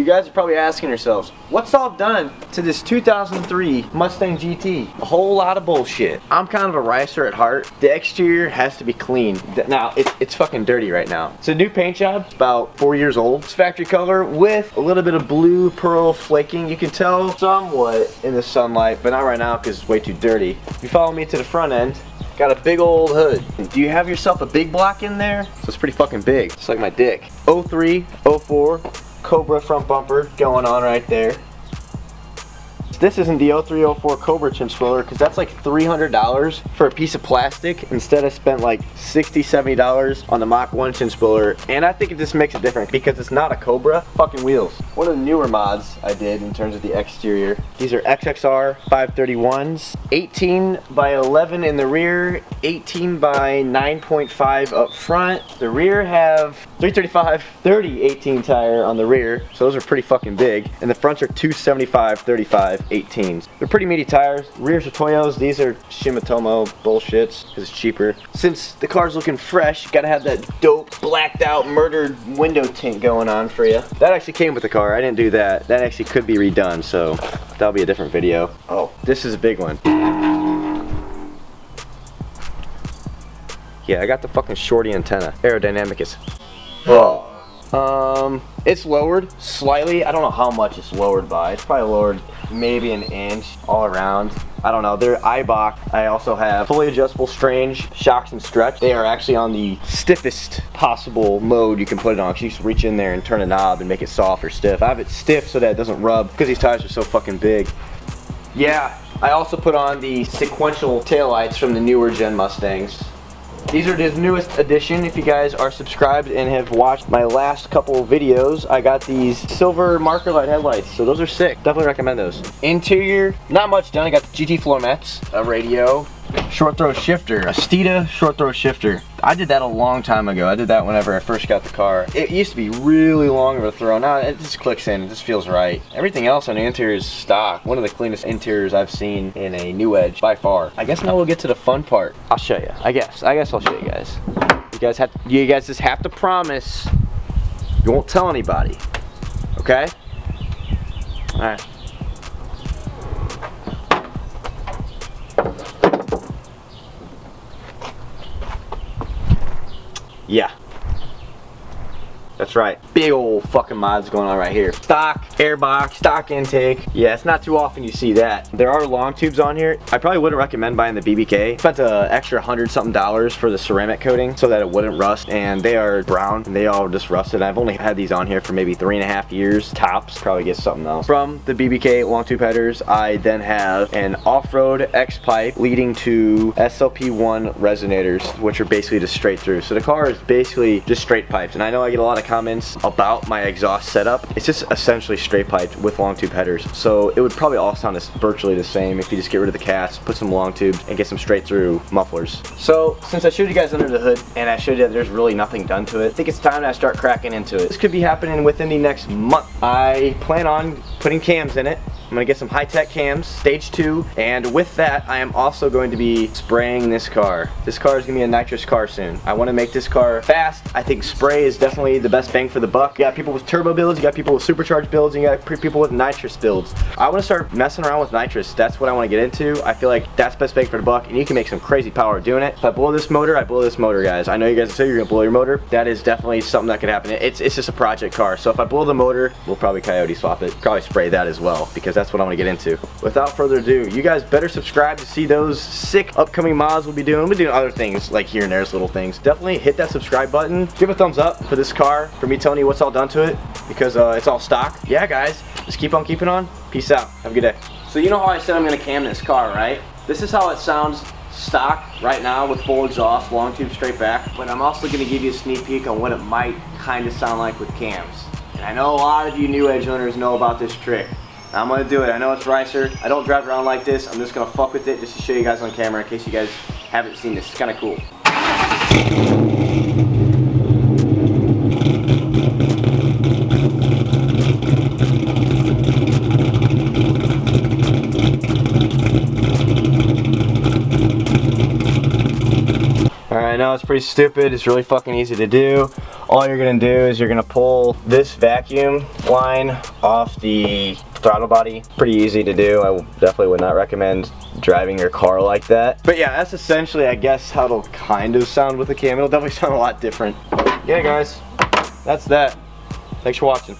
You guys are probably asking yourselves, what's all done to this 2003 Mustang GT? A whole lot of bullshit. I'm kind of a racer at heart. The exterior has to be clean. Now, it's fucking dirty right now. It's a new paint job, about 4 years old. It's factory color with a little bit of blue pearl flaking. You can tell somewhat in the sunlight, but not right now because it's way too dirty. If you follow me to the front end, got a big old hood. Do you have yourself a big block in there? So it's pretty fucking big. It's like my dick. 03, 04, Cobra front bumper going on right there. This isn't the 0304 Cobra chin spoiler because that's like $300 for a piece of plastic. Instead I spent like $60, $70 on the Mach 1 chin spoiler, and I think it just makes it different because it's not a Cobra. Fucking wheels. One of the newer mods I did in terms of the exterior. These are XXR 531s. 18 by 11 in the rear, 18 by 9.5 up front. The rear have 335 30 18 tire on the rear, so those are pretty fucking big. And the fronts are 275 35 18s. They're pretty meaty tires. Rears are Toyos. These are Shimatomo bullshits because it's cheaper. Since the car's looking fresh, gotta have that dope blacked out murdered window tint going on for you. That actually came with the car. I didn't do that. That actually could be redone, so that'll be a different video. Oh, this is a big one. Yeah, I got the fucking shorty antenna. Aerodynamic is... Oh. It's lowered slightly. I don't know how much it's lowered by. It's probably lowered maybe an inch all around. I don't know. They're Eibach. I also have fully adjustable strange shocks and stretch. They are actually on the stiffest possible mode you can put it on, because you can reach in there and turn a knob and make it soft or stiff. I have it stiff so that it doesn't rub because these tires are so fucking big. Yeah, I also put on the sequential taillights from the newer gen Mustangs. These are the newest edition. If you guys are subscribed and have watched my last couple of videos, I got these silver marker light headlights, so those are sick. Definitely recommend those. Interior, not much done. I got the GT floor mats, a radio, short throw shifter, a Steeda short throw shifter. I did that a long time ago. I did that whenever I first got the car. It used to be really long of a throw. Now it just clicks in, it just feels right. Everything else on the interior is stock. One of the cleanest interiors I've seen in a new Edge by far. I guess now we'll get to the fun part. I'll show you. I guess I'll show you guys. You guys just have to promise you won't tell anybody. Okay? All right. Yeah. That's right. Big old fucking mods going on right here. Stock airbox, stock intake. Yeah, it's not too often you see that. There are long tubes on here. I probably wouldn't recommend buying the BBK. Spent an extra $100-something for the ceramic coating so that it wouldn't rust, and they are brown and they all just rusted. I've only had these on here for maybe 3.5 years tops. Probably get something else. From the BBK long tube headers, I then have an off-road X pipe leading to SLP1 resonators, which are basically just straight through. So the car is basically just straight pipes, and I know I get a lot of comments about my exhaust setup. It's just essentially straight piped with long tube headers, so it would probably all sound virtually the same if you just get rid of the cast, put some long tubes, and get some straight through mufflers. So since I showed you guys under the hood and I showed you that there's really nothing done to it, I think it's time that I start cracking into it. This could be happening within the next month. I plan on putting cams in it. I'm gonna get some high-tech cams, stage 2, and with that I am also going to be spraying this car. This car is gonna be a nitrous car soon. I want to make this car fast. I think spray is definitely the best bang for the buck. You got people with turbo builds, you got people with supercharged builds, and you got people with nitrous builds. I want to start messing around with nitrous. That's what I want to get into. I feel like that's best bang for the buck, and you can make some crazy power doing it. If I blow this motor, I blow this motor, guys. I know you guys say you're gonna blow your motor. That is definitely something that could happen. It's just a project car, so if I blow the motor, we'll probably coyote swap it. Probably spray that as well, because that's what I want to get into. Without further ado, you guys better subscribe to see those sick upcoming mods we'll be doing. We'll be doing other things like here and there's little things. Definitely hit that subscribe button. Give a thumbs up for this car, for me telling you what's all done to it, because it's all stock. Yeah, guys, just keep on keeping on. Peace out. Have a good day. So you know how I said I'm gonna cam this car, right? This is how it sounds stock right now with full exhaust, long tube straight back. But I'm also gonna give you a sneak peek on what it might kind of sound like with cams. And I know a lot of you new Edge owners know about this trick. I'm gonna do it. I know it's ricer. I don't drive around like this. I'm just gonna fuck with it just to show you guys on camera in case you guys haven't seen this. It's kind of cool. Alright, I know it's pretty stupid. It's really fucking easy to do. all you're gonna do is you're gonna pull this vacuum line off the throttle body. Pretty easy to do. I definitely would not recommend driving your car like that. But yeah, that's essentially, I guess, how it'll kind of sound with the cam. It'll definitely sound a lot different. Yeah, guys, that's that. Thanks for watching.